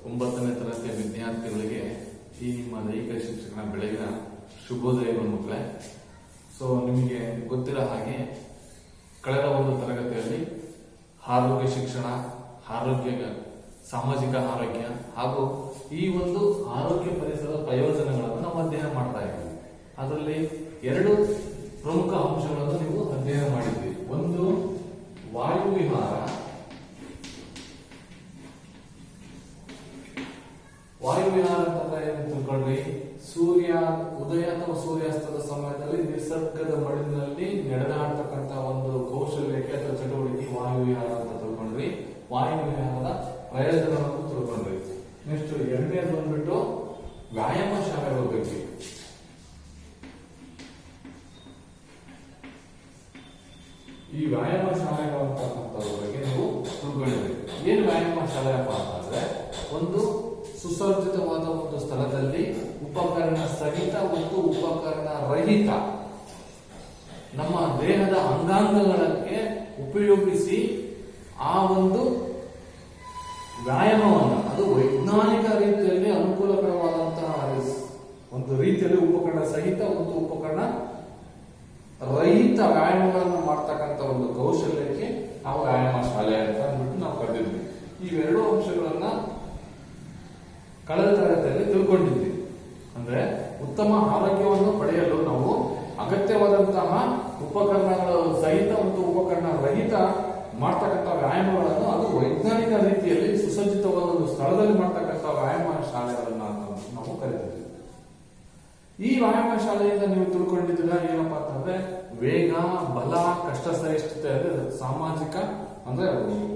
9ನೇ ತರಗತಿಯ ವಿದ್ಯಾರ್ಥಿಗಳಿಗೆ ಈ ನಿಮ್ಮ ದೈಹಿಕ ಶಿಕ್ಷಕನ ಬೆಳಗಿನ ಶುಭೋದಯಗಳು ಮಕ್ಕಳೇ. ಸೊ ನಿಮಗೆ ಗೊತ್ತಿರೋ ಹಾಗೆ ಕಳೆದ ಒಂದು ತರಗತಿಯಲ್ಲಿ ಆರೋಗ್ಯ ಶಿಕ್ಷಣ, ಆರೋಗ್ಯ, ಸಾಮಾಜಿಕ ಆರೋಗ್ಯ ಹಾಗೂ ಈ ಒಂದು ಆರೋಗ್ಯ ಪರಿಸರದ ಪ್ರಯೋಜನಗಳನ್ನು ನಾವು ಅಧ್ಯಯನ ಮಾಡ್ತಾ ಇದ್ದೀವಿ. ಅದರಲ್ಲಿ 2 ಪ್ರಮುಖ ಅಂಶಗಳನ್ನು ನೀವು ಅಧ್ಯಯನ ಮಾಡಿದ್ವಿ. ಒಂದು ವಾಯುವಿಹಾರ. ವಾಯುವಿಹಾರ ಅಂತಂದ್ರೆ ಏನು ತಿಳ್ಕೊಂಡ್ರಿ? ಸೂರ್ಯ ಉದಯ ಅಥವಾ ಸೂರ್ಯಾಸ್ತದ ಸಮಯದಲ್ಲಿ ನಿಸರ್ಗದ ಮಡಿಲಿನಲ್ಲಿ ನಡೆದಾಡ್ತಕ್ಕಂತ ಒಂದು ಕೌಶಲ್ಯಕ್ಕೆ ಅಥವಾ ಚಟುವಟಿಕೆ ವಾಯುವಿಹಾರ ಅಂತ ತಿಳ್ಕೊಂಡ್ರಿ. ವಾಯುವಿಹಾರದ ಪ್ರಯೋಜನವನ್ನು ತಿಳ್ಕೊಂಡ್ರಿ. ನೆಕ್ಸ್ಟ್ 2ನೇದು ಬಂದ್ಬಿಟ್ಟು ವ್ಯಾಯಾಮ ಶಾಲೆಗಳ ಬಗ್ಗೆ. ಈ ವ್ಯಾಯಾಮ ಶಾಲೆಗಳು ಅಂತಕ್ಕಂಥದ್ರ ಬಗ್ಗೆ ನೀವು ತಿಳ್ಕೊಂಡಿದ್ರಿ. ಏನು ವ್ಯಾಯಾಮ ಶಾಲೆ ಅಪ್ಪ ಅಂತಂದ್ರೆ, ಒಂದು ಸುಸಜ್ಜಿತವಾದ ಒಂದು ಸ್ಥಳದಲ್ಲಿ ಉಪಕರಣ ಸಹಿತ ಮತ್ತು ಉಪಕರಣ ರಹಿತ ನಮ್ಮ ದೇಹದ ಅಂಗಾಂಗಗಳಿಗೆ ಉಪಯೋಗಿಸಿ ಆ ಒಂದು ವ್ಯಾಯಾಮವನ್ನು, ಅದು ವೈಜ್ಞಾನಿಕ ರೀತಿಯಲ್ಲಿ ಅನುಕೂಲಕರವಾದಂತಹ ಒಂದು ರೀತಿಯಲ್ಲಿ ಉಪಕರಣ ಸಹಿತ ಮತ್ತು ಉಪಕರಣ ರಹಿತ ವ್ಯಾಯಾಮಗಳನ್ನು ಮಾಡ್ತಕ್ಕಂಥ ಒಂದು ಕೌಶಲ್ಯಕ್ಕೆ ನಾವು ವ್ಯಾಯಾಮ ಶಾಲೆ ಅಂತ ಅಂದ್ಬಿಟ್ಟು ನಾವು ಕರೆದಿದ್ವಿ. ಇವೆರಡು ಅಂಶಗಳನ್ನ ಕಳೆದ ತರಗತಿಯಲ್ಲಿ ತಿಳ್ಕೊಂಡಿದ್ವಿ. ಅಂದ್ರೆ ಉತ್ತಮ ಆರೋಗ್ಯವನ್ನು ಪಡೆಯಲು ನಾವು ಅಗತ್ಯವಾದಂತಹ ಉಪಕರಣಗಳು ಸಹಿತ ಮತ್ತು ಉಪಕರಣ ರಹಿತ ಮಾಡ್ತಕ್ಕಂಥ ವ್ಯಾಯಾಮಗಳನ್ನು, ಅದು ವೈಜ್ಞಾನಿಕ ರೀತಿಯಲ್ಲಿ ಸುಸಜ್ಜಿತವಾದ ಒಂದು ಸ್ಥಳದಲ್ಲಿ ಮಾಡ್ತಕ್ಕಂಥ ವ್ಯಾಯಾಮ ಶಾಲೆಗಳನ್ನ ನಾವು ಕರೀತೀವಿ. ಈ ವ್ಯಾಯಾಮ ಶಾಲೆಯಿಂದ ನೀವು ತಿಳ್ಕೊಂಡಿದ್ದೀರಾ ಏನಪ್ಪಾ ಅಂತಂದ್ರೆ, ವೇಗ, ಬಲ, ಕಷ್ಟ ಸಹಿಷ್ಣುತೆ, ಅಂದ್ರೆ ಸಾಮಾಜಿಕ, ಅಂದ್ರೆ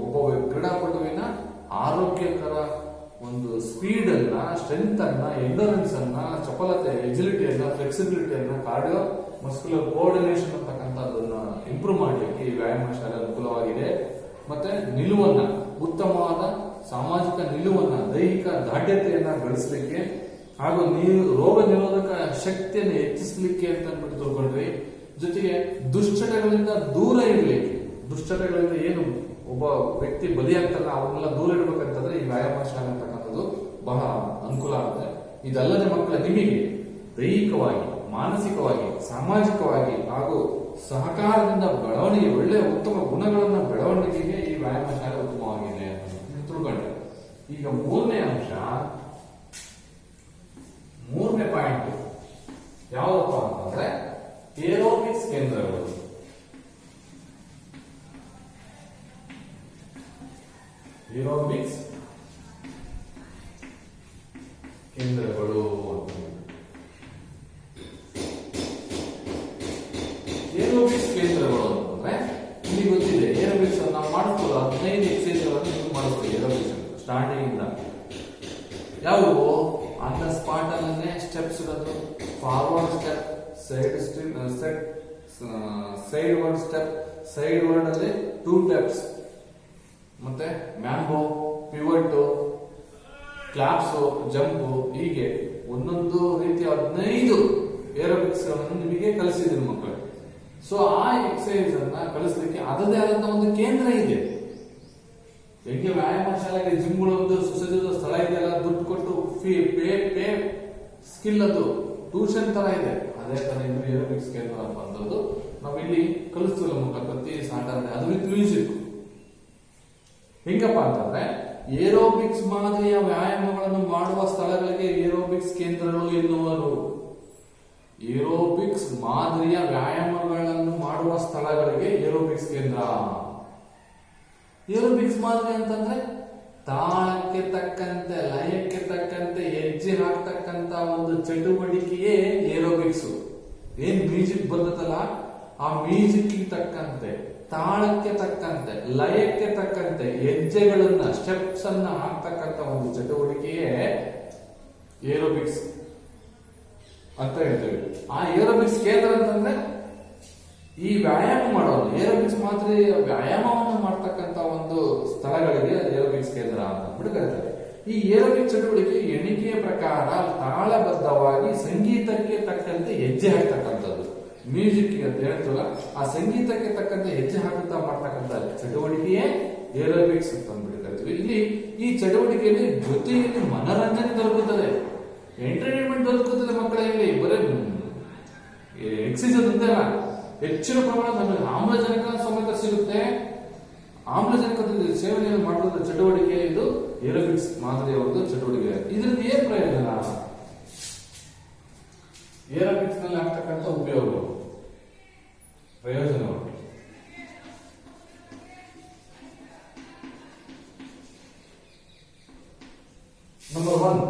ಒಬ್ಬ ಕ್ರೀಡಾಪಟುವಿನ ಆರೋಗ್ಯಕರ ಒಂದು ಸ್ಪೀಡ್ ಅನ್ನ, ಸ್ಟ್ರೆಂತ್ ಅನ್ನ, ಎಂಡೋರೆನ್ಸ್ ಅನ್ನ, ಚಪಲತೆ, ಎಜಿಲಿಟಿಯನ್ನ, ಫ್ಲೆಕ್ಸಿಬಿಲಿಟಿಯನ್ನ, ಕಾರ್ಡಿಯೋ ಮಸ್ಕ್ಯುಲರ್ ಕೋಆರ್ಡಿನೇಷನ್ ಅಂತಕ್ಕಂಥದ್ದನ್ನ ಇಂಪ್ರೂವ್ ಮಾಡಲಿಕ್ಕೆ ಈ ವ್ಯಾಯಾಮ ಶಾಲೆ ಅನುಕೂಲವಾಗಿದೆ. ಮತ್ತೆ ನಿಲುವನ್ನ, ಉತ್ತಮವಾದ ಸಾಮಾಜಿಕ ನಿಲುವನ್ನ, ದೈಹಿಕ ದಾಢ್ಯತೆಯನ್ನ ಗಳಿಸಲಿಕ್ಕೆ ಹಾಗೂ ರೋಗ ನಿರೋಧಕ ಶಕ್ತಿಯನ್ನು ಹೆಚ್ಚಿಸಲಿಕ್ಕೆ ಅಂತ ಅಂದ್ಬಿಟ್ಟು ತಿಳ್ಕೊಂಡ್ವಿ. ಜೊತೆಗೆ ದುಶ್ಚಟಗಳಿಂದ ದೂರ ಇರಲಿಕ್ಕೆ, ದುಶ್ಚಟಗಳಿಂದ ಏನು ಒಬ್ಬ ವ್ಯಕ್ತಿ ಬಲಿಯಾಗ್ತಾನೆ ಅವನ್ನೆಲ್ಲ ದೂರ ಇಡಬೇಕಂತಂದ್ರೆ ಈ ವ್ಯಾಯಾಮ ಶಾಲೆ ಅಂತಕ್ಕಂಥದ್ದು ಬಹಳ ಅನುಕೂಲ ಆಗುತ್ತೆ. ಇದಲ್ಲದೆ ಮಕ್ಕಳ ನಿಮಗೆ ದೈಹಿಕವಾಗಿ, ಮಾನಸಿಕವಾಗಿ, ಸಾಮಾಜಿಕವಾಗಿ ಹಾಗೂ ಸಹಕಾರದಿಂದ ಬೆಳವಣಿಗೆ, ಒಳ್ಳೆಯ ಉತ್ತಮ ಗುಣಗಳನ್ನ ಬೆಳವಣಿಗೆಗೆ ಈ ವ್ಯಾಯಾಮ ಶಾಲೆ ಉತ್ತಮವಾಗಿದೆ ಅಂತ ತಿಳ್ಕೊಂಡ್ರೆ. ಈಗ 3ನೇ ಅಂಶ, 3ನೇ ಪಾಯಿಂಟ್ ಯಾವಪ್ಪ ಅಂತಂದ್ರೆ ಏರೋಬಿಕ್ಸ್ ಕೇಂದ್ರಗಳು. ಏರೋಬಿಕ್ಸ್ ಕೇಂದ್ರಗಳು ಏರೋಬಿಕ್ಸ್ ಕೇಂದ್ರಗಳು ಅಂತಂದ್ರೆ ನಿಮಗೆ ಗೊತ್ತಿದೆ, ಏರೋಬಿಕ್ಸ್ ನಾವು ಮಾಡ್ತೀವಿ 15 ಎಕ್ಸರ್ಸೈಸ್ ಮಾಡ್ತೀವಿ. ಏರೋಬಿಕ್ಸ್ ಸ್ಟಾರ್ಟಿಂಗ್ ಇಂದ ಯಾವುವು ಆನ್ ದ ಸ್ಪಾಟ್ ಅಲ್ಲೇ ಸ್ಟೆಪ್ಸ್ ಇರೋದು, forward step, side word step, side word ಅಲ್ಲಿ 2 ಸ್ಟೆಪ್ಸ್, ಮತ್ತೆ ಮ್ಯಾಂಬೋ, ಪಿವಟ್, ಕ್ಲಾಪ್ಸ್, ಜಂಪ್, ಹೀಗೆ ಒಂದೊಂದು ರೀತಿಯ 15 ಏರೋಬಿಕ್ಸ್ ಗಳನ್ನು ನಿಮಗೆ ಕಲಿಸಿದ್ರು ಮಕ್ಕಳು. ಸೊ ಆ ಎಕ್ಸರ್ಸೈಸ್ ಅನ್ನ ಕಲಿಸಲಿಕ್ಕೆ ಅದರದೇ ಆದಂತಹ ಒಂದು ಕೇಂದ್ರ ಇದೆ. ಹೆಂಗೆ ವ್ಯಾಯಾಮ ಶಾಲೆಗೆ ಜಿಮ್ಗಳು ಒಂದು ಸುಸಜ್ಜಿತ ಸ್ಥಳ ಇದೆಯಲ್ಲ, ದುಡ್ಡು ಕೊಟ್ಟು ಪೇ ಸ್ಕಿಲ್, ಅದು ಟ್ಯೂಷನ್ ತರ ಇದೆ. ಅದೇ ತರ ಇದು ಏರೋಬಿಕ್ಸ್ ಕೇಂದ್ರ ಅಂತಂದದ್ದು ನಾವು ಇಲ್ಲಿ ಕಲಿಸ್ತೀವಲ್ಲ ಮಕ್ಕಳ ಪ್ರತಿ ಸಾಟರ್ಡೆ, ಅದು ವಿತ್ ಮ್ಯೂಸಿಕ್. ಹೆಂಗಪ್ಪ ಅಂತಂದ್ರೆ, ಏರೋಬಿಕ್ಸ್ ಮಾದರಿಯ ವ್ಯಾಯಾಮಗಳನ್ನು ಮಾಡುವ ಸ್ಥಳಗಳಿಗೆ ಏರೋಬಿಕ್ಸ್ ಕೇಂದ್ರಗಳು ಎನ್ನುವರು. ಏರೋಬಿಕ್ಸ್ ಮಾದರಿಯ ವ್ಯಾಯಾಮಗಳನ್ನು ಮಾಡುವ ಸ್ಥಳಗಳಿಗೆ ಏರೋಬಿಕ್ಸ್ ಕೇಂದ್ರ. ಏರೋಬಿಕ್ಸ್ ಮಾದರಿ ಅಂತಂದ್ರೆ ತಾಳಕ್ಕೆ ತಕ್ಕಂತೆ, ಲಯಕ್ಕೆ ತಕ್ಕಂತೆ ಹೆಜ್ಜೆ ಹಾಕ್ತಕ್ಕಂತ ಒಂದು ಚಟುವಟಿಕೆಯೇ ಏರೋಬಿಕ್ಸ್. ಏನ್ ಮ್ಯೂಸಿಕ್ ಬರ್ತದಲ್ಲ, ಆ ಮ್ಯೂಸಿಕ್ ತಕ್ಕಂತೆ, ತಾಳಕ್ಕೆ ತಕ್ಕಂತೆ, ಲಯಕ್ಕೆ ತಕ್ಕಂತೆ ಹೆಜ್ಜೆಗಳನ್ನ, ಸ್ಟೆಪ್ಸ್ ಅನ್ನ ಹಾಕ್ತಕ್ಕಂತ ಒಂದು ಚಟುವಟಿಕೆಯೇ ಏರೋಬಿಕ್ಸ್ ಅಂತ ಹೇಳ್ತೇವೆ. ಆ ಏರೋಬಿಕ್ಸ್ ಕೇಂದ್ರ ಅಂತಂದ್ರೆ ಈ ವ್ಯಾಯಾಮ ಮಾಡೋದು, ಏರೋಬಿಕ್ಸ್ ಮಾತ್ರ ವ್ಯಾಯಾಮವನ್ನು ಮಾಡ್ತಕ್ಕಂತ ಒಂದು ಸ್ಥಳಗಳಿಗೆ ಏರೋಬಿಕ್ಸ್ ಕೇಂದ್ರ ಅಂತ ಕರೀತಾರೆ. ಈ ಏರೋಬಿಕ್ಸ್ ಚಟುವಟಿಕೆ ಎಣಿಕೆಯ ಪ್ರಕಾರ ತಾಳಬದ್ಧವಾಗಿ ಸಂಗೀತಕ್ಕೆ ತಕ್ಕಂತೆ ಹೆಜ್ಜೆ ಹಾಕ್ತಕ್ಕಂಥದ್ದು. ಮ್ಯೂಸಿಕ್ ಅಂತ ಹೇಳ್ತೀವಲ್ಲ, ಆ ಸಂಗೀತಕ್ಕೆ ತಕ್ಕಂತೆ ಹೆಜ್ಜೆ ಹಾಕುತ್ತಾ ಮಾಡ್ತಕ್ಕಂಥ ಚಟುವಟಿಕೆಯೇ ಏರೋಬಿಕ್ಸ್ ಅಂತ ಅಂದ್ಬಿಟ್ಟಿದ್ದಾರೆ. ಕರಿತೀವಿ. ಇಲ್ಲಿ ಈ ಚಟುವಟಿಕೆಯಲ್ಲಿ ಜೊತೆಯಲ್ಲಿ ಮನರಂಜನೆ ದೊರಕುತ್ತದೆ, ಎಂಟರ್ಟೈನ್ಮೆಂಟ್ ದೊರಕುತ್ತದೆ ಮಕ್ಕಳಲ್ಲಿ. ಬರೀ ಎಕ್ಸಸೈಸ್ ಅಂತೆಲ್ಲ ಹೆಚ್ಚಿನ ಪ್ರಮಾಣದ ನಮಗೆ ಆಮ್ಲಜನಕ ಸಮೇತ ಸಿಗುತ್ತೆ. ಆಮ್ಲಜನಕದ ಸೇವನೆಯನ್ನು ಮಾಡುವ ಚಟುವಟಿಕೆ ಇದು ಏರೋಬಿಕ್ಸ್ ಮಾದರಿಯ ಒಂದು ಚಟುವಟಿಕೆ. ಇದರಿಂದ ಏನ್ ಪ್ರಯೋಜನ? ಏರೋಬಿಕ್ಸ್ ನಲ್ಲಿ ಆಗ್ತಕ್ಕಂಥ ಉಪಯೋಗಗಳು, ಪ್ರಯೋಜನಗಳು. ನಂಬರ್ 1,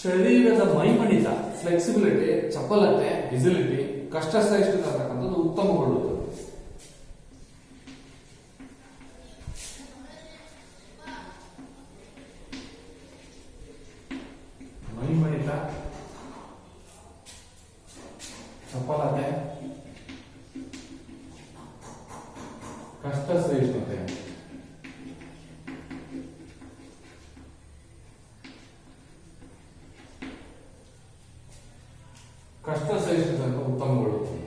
ಶರೀರದ ಮೈಮಣಿತ, ಫ್ಲೆಕ್ಸಿಬಿಲಿಟಿ, ಚಪಲತೆ, ಎಜಿಲಿಟಿ, ಕಷ್ಟ ಸಹಿಷ್ಣುತೆ ಅಂತಕ್ಕಂಥದ್ದು ಉತ್ತಮಗೊಳ್ಳುತ್ತದೆ. ಮೈಮಣಿತ, ಚಪಲತೆ, ಕಷ್ಟ ಸಹಿಷ್ಣುತೆ, ಕಷ್ಟ ಸಹಿಷ್ಣುತೆ ಉತ್ತಮಗೊಳ್ಳುತ್ತದೆ.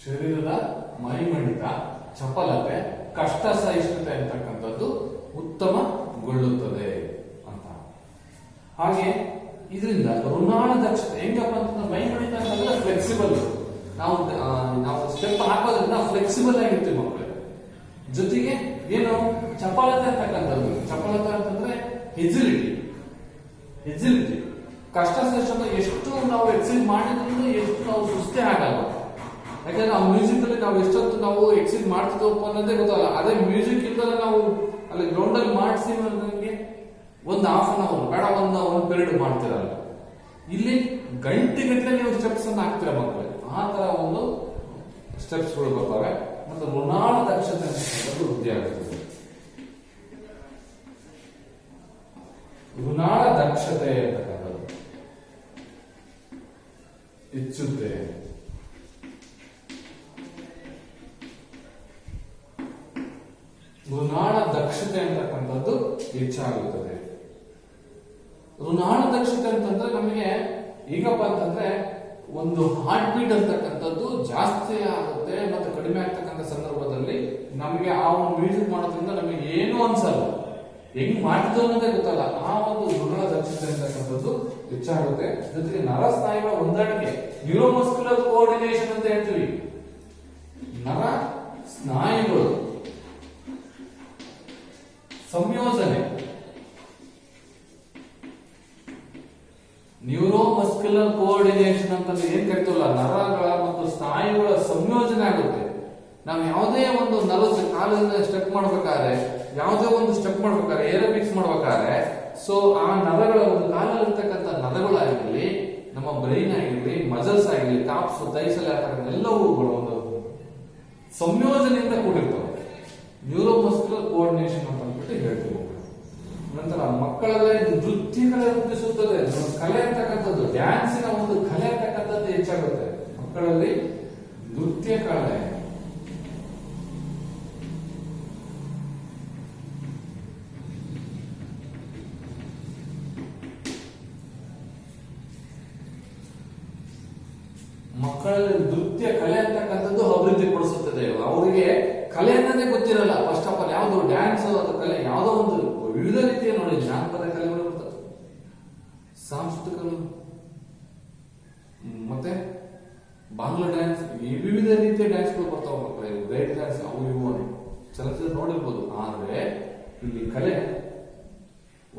ಶರೀರದ ಮೈಮಣಿತ, ಚಪಲತೆ, ಕಷ್ಟ ಸಹಿಷ್ಣುತೆ ಅಂತಕ್ಕಂಥದ್ದು ಉತ್ತಮಗೊಳ್ಳುತ್ತದೆ ಅಂತ. ಹಾಗೆ ಇದರಿಂದ ಋಣಾಳ ದಕ್ಷತೆ ಹೆಂಗಪ್ಪ ಅಂತಂದ್ರೆ, ಮೈಮಣಿತ ಅಂತಂದ್ರೆ ಫ್ಲೆಕ್ಸಿಬಲ್. ನಾವು ಸ್ಟೆಪ್ ಹಾಕೋದ್ರಿಂದ ಫ್ಲೆಕ್ಸಿಬಲ್ ಆಗಿರ್ತೀವಿ ಮಕ್ಕಳು. ಜೊತೆಗೆ ಏನು ಚಪಲತೆ ಅಂತಕ್ಕಂಥದ್ದು, ಚಪಲತೆ ಅಂತಂದ್ರೆ ಎಜಿಲಿಟಿ, ಕಷ್ಟ ಸಹಿಷ್ಣುತೆ. ಎಷ್ಟು ನಾವು ಎಕ್ಸೈಸ್ ಮಾಡಿದ್ರು ಎಷ್ಟು ನಾವು ಸುಸ್ತೇ ಆಗಲ್ಲ. ಯಾಕಂದ್ರೆ ಆ ಮ್ಯೂಸಿಕ್ ಅಲ್ಲಿ ನಾವು ಎಷ್ಟೊತ್ತು ನಾವು ಎಕ್ಸೈಸ್ ಮಾಡ್ತಿದ್ದವಪ್ಪ ಅನ್ನೋದೇ ಗೊತ್ತಲ್ಲ. ಅದೇ ಮ್ಯೂಸಿಕ್ ಇಲ್ದಲ್ಲ ನಾವು ಅಲ್ಲಿ ಗ್ರೌಂಡ್ ಅಲ್ಲಿ ಮಾಡಿಸಿ ನಮಗೆ ಒಂದು ½ ಬೇಡ ಒಂದು ಪೀರಿಯಡ್ ಮಾಡ್ತಿರಲ್ಲ. ಇಲ್ಲಿ ಗಂಟೆ ನೀವು ಸ್ಟೆಪ್ಸ್ ಅನ್ನು ಹಾಕ್ತೀರ ಮಕ್ಕಳು. ಆ ತರ ಒಂದು ಸ್ಟೆಪ್ಸ್ ಗಳು ಬರ್ತಾವೆ. ಮತ್ತು ಋಣಾಳ ದಕ್ಷತೆ ಅಂತಕ್ಕಂಥದ್ದು ವೃದ್ಧಿ ಆಗುತ್ತದೆ. ಋಣಾಳ ದಕ್ಷತೆ ಅಂತಕ್ಕಂಥದ್ದು ಹೆಚ್ಚುತ್ತೆ. ಋಣಾಳ ದಕ್ಷತೆ ಅಂತಕ್ಕಂಥದ್ದು ಹೆಚ್ಚಾಗುತ್ತದೆ. ಋಣಾಳ ದಕ್ಷತೆ ಅಂತಂದ್ರೆ ನಮಗೆ ಈಗಪ್ಪ ಅಂತಂದ್ರೆ ಒಂದು ಹಾರ್ಟ್ ಬೀಟ್ ಅಂತಕ್ಕಂಥದ್ದು ಜಾಸ್ತಿ ಆಗುತ್ತೆ ಮತ್ತು ಕಡಿಮೆ ಆಗ್ತಕ್ಕಂಥ ಸಂದರ್ಭದಲ್ಲಿ ನಮಗೆ ಆ ಒಂದು ಮ್ಯೂಸಿಕ್ ಮಾಡೋದ್ರಿಂದ ನಮಗೆ ಏನು ಅನ್ಸಲ್ಲ, ಹೆಂಗ್ ಮಾಡ್ತಿದ್ದು ಅನ್ನೋದೇ ಗೊತ್ತಲ್ಲ. ಆ ಒಂದು ಋಣಾಳ ದಕ್ಷತೆ ಅಂತಕ್ಕಂಥದ್ದು ಹೆಚ್ಚಾಗುತ್ತೆ. ಜೊತೆಗೆ ನರ ಸ್ನಾಯುಗಳ ಹೊಂದಾಣಿಕೆ, ನ್ಯೂರೋಮಸ್ಕ್ಯುಲರ್ ಕೋಆರ್ಡಿನೇಷನ್ ಅಂತ ಹೇಳ್ತೀವಿ. ನರ ಸ್ನಾಯುಗಳು ಸಂಯೋಜನೆ, ನ್ಯೂರೋಮಸ್ಕ್ಯುಲರ್ ಕೋಆರ್ಡಿನೇಷನ್ ಅಂತಂದ್ರೆ ಏನ್ ಕರಿತೀವಲ್ಲ, ನರಗಳ ಮತ್ತು ಸ್ನಾಯುಗಳ ಸಂಯೋಜನೆ ಆಗುತ್ತೆ. ನಾವು ಯಾವುದೇ ಒಂದು ಕಾಲಿಂದ ಸ್ಟೆಪ್ ಮಾಡ್ಬೇಕಾದ್ರೆ, ಯಾವುದೇ ಒಂದು ಸ್ಟೆಪ್ ಮಾಡ್ಬೇಕಾದ್ರೆ, ಏರೋಬಿಕ್ಸ್ ಮಾಡ್ಬೇಕಾದ್ರೆ, ಸೊ ಆ ನರಗಳ ಒಂದು ಕಾಲಲ್ಲಿರ್ತಕ್ಕಂಥ ನರಗಳಾಗಿರ್ಲಿ, ನಮ್ಮ ಬ್ರೈನ್ ಆಗಿರ್ಲಿ, ಮಜಲ್ಸ್ ಆಗಿರ್ಲಿ, ಕಾಪ್ಸ್, ತೈಸಲ್ ಎಲ್ಲವುಗಳು ಒಂದು ಸಂಯೋಜನೆಯಿಂದ ಕೂಡಿರ್ತವೆ. ನ್ಯೂರೋಮಸ್ಕ್ಯುಲರ್ ಕೋಆರ್ಡಿನೇಷನ್ ಅಂತ ಅಂದ್ಬಿಟ್ಟು ಹೇಳ್ತೀವಿ. ನಂತರ ಮಕ್ಕಳಲ್ಲಿ ನೃತ್ಯ ಕಲೆ ವೃದ್ಧಿಸುತ್ತದೆ. ಕಲೆ ಅಂತಕ್ಕಂಥದ್ದು, ಡ್ಯಾನ್ಸಿನ ಒಂದು ಕಲೆ ಅಂತಕ್ಕಂಥದ್ದು ಹೆಚ್ಚಾಗುತ್ತೆ ಮಕ್ಕಳಲ್ಲಿ. ನೃತ್ಯ ಕಲೆ, ಮಕ್ಕಳಲ್ಲಿ ನೃತ್ಯ ಕಲೆ ಅಂತಕ್ಕಂಥದ್ದು ಅಭಿವೃದ್ಧಿ ಪಡಿಸುತ್ತದೆ. ಅವರಿಗೆ ಕಲೆ ಅನ್ನೋದೇ ಗೊತ್ತಿರಲ್ಲ. ಫಸ್ಟ್ ಆಫ್ ಆಲ್ ಯಾವ್ದು ಡ್ಯಾನ್ಸ್ ಅಥವಾ ಕಲೆ, ಯಾವುದೋ ಒಂದು ವಿವಿಧ ರೀತಿಯ ನೋಡಿ, ಜಾನಪದ ಕಲೆಗಳು ಬರ್ತವೆ, ಸಾಂಸ್ಕೃತಿಕ ಮತ್ತೆ ಬಾಂಗ್ಲಾ ಡ್ಯಾನ್ಸ್, ವಿವಿಧ ರೀತಿಯ ಡ್ಯಾನ್ಸ್ಗಳು ಬರ್ತಾವ ಮಕ್ಕಳಿಗೆ. ಬ್ರೇಕ್ ಡ್ಯಾನ್ಸ್, ಅವು ಇವು ಚಲನಚಿತ್ರ ನೋಡಿರ್ಬೋದು. ಆದ್ರೆ ಇಲ್ಲಿ ಕಲೆ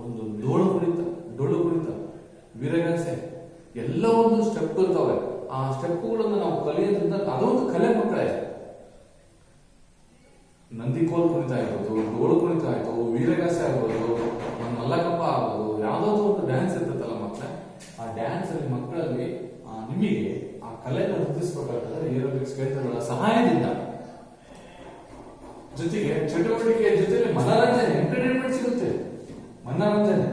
ಒಂದು ಡೋಳು ಕುಣಿತ, ವೀರಗಾಸೆ ಎಲ್ಲ ಒಂದು ಸ್ಟೆಪ್ ಇರ್ತವೆ. ಆ ಸ್ಟೆಪ್ಗಳನ್ನು ನಾವು ಕಲಿಯೋದ್ರಿಂದ ಅದೊಂದು ಕಲೆ ಮಕ್ಕಳೇ. ನಂದಿಕೋಲ್ ಕುಣಿತ ಆಗ್ಬೋದು, ಡೋಳು ಕುಣಿತ ಆಯ್ತು, ವೀರಗಾಸೆ ಆಗ್ಬೋದು, ಮಲ್ಲಕಪ್ಪ ಆಗ್ಬೋದು, ಯಾವ್ದಾದ್ರು ಒಂದು ಡ್ಯಾನ್ಸ್ ಇರ್ತದಲ್ಲ ಮಕ್ಕಳ, ಆ ಡ್ಯಾನ್ಸ್ ಅಲ್ಲಿ ಮಕ್ಕಳಲ್ಲಿ ನಿಮಗೆ ಆ ಕಲೆಯನ್ನು ವೃದ್ಧಿಸಬೇಕಾದ್ರೆ ಏರೋಬಿಕ್ಸ್ ಕೇಂದ್ರಗಳ ಸಹಾಯದಿಂದ, ಜೊತೆಗೆ ಚಟುವಟಿಕೆಯ ಜೊತೆಗೆ ಮನರಂಜನೆ, ಎಂಟರ್ಟೈನ್ಮೆಂಟ್ ಸಿಗುತ್ತೆ. ಮನರಂಜನೆ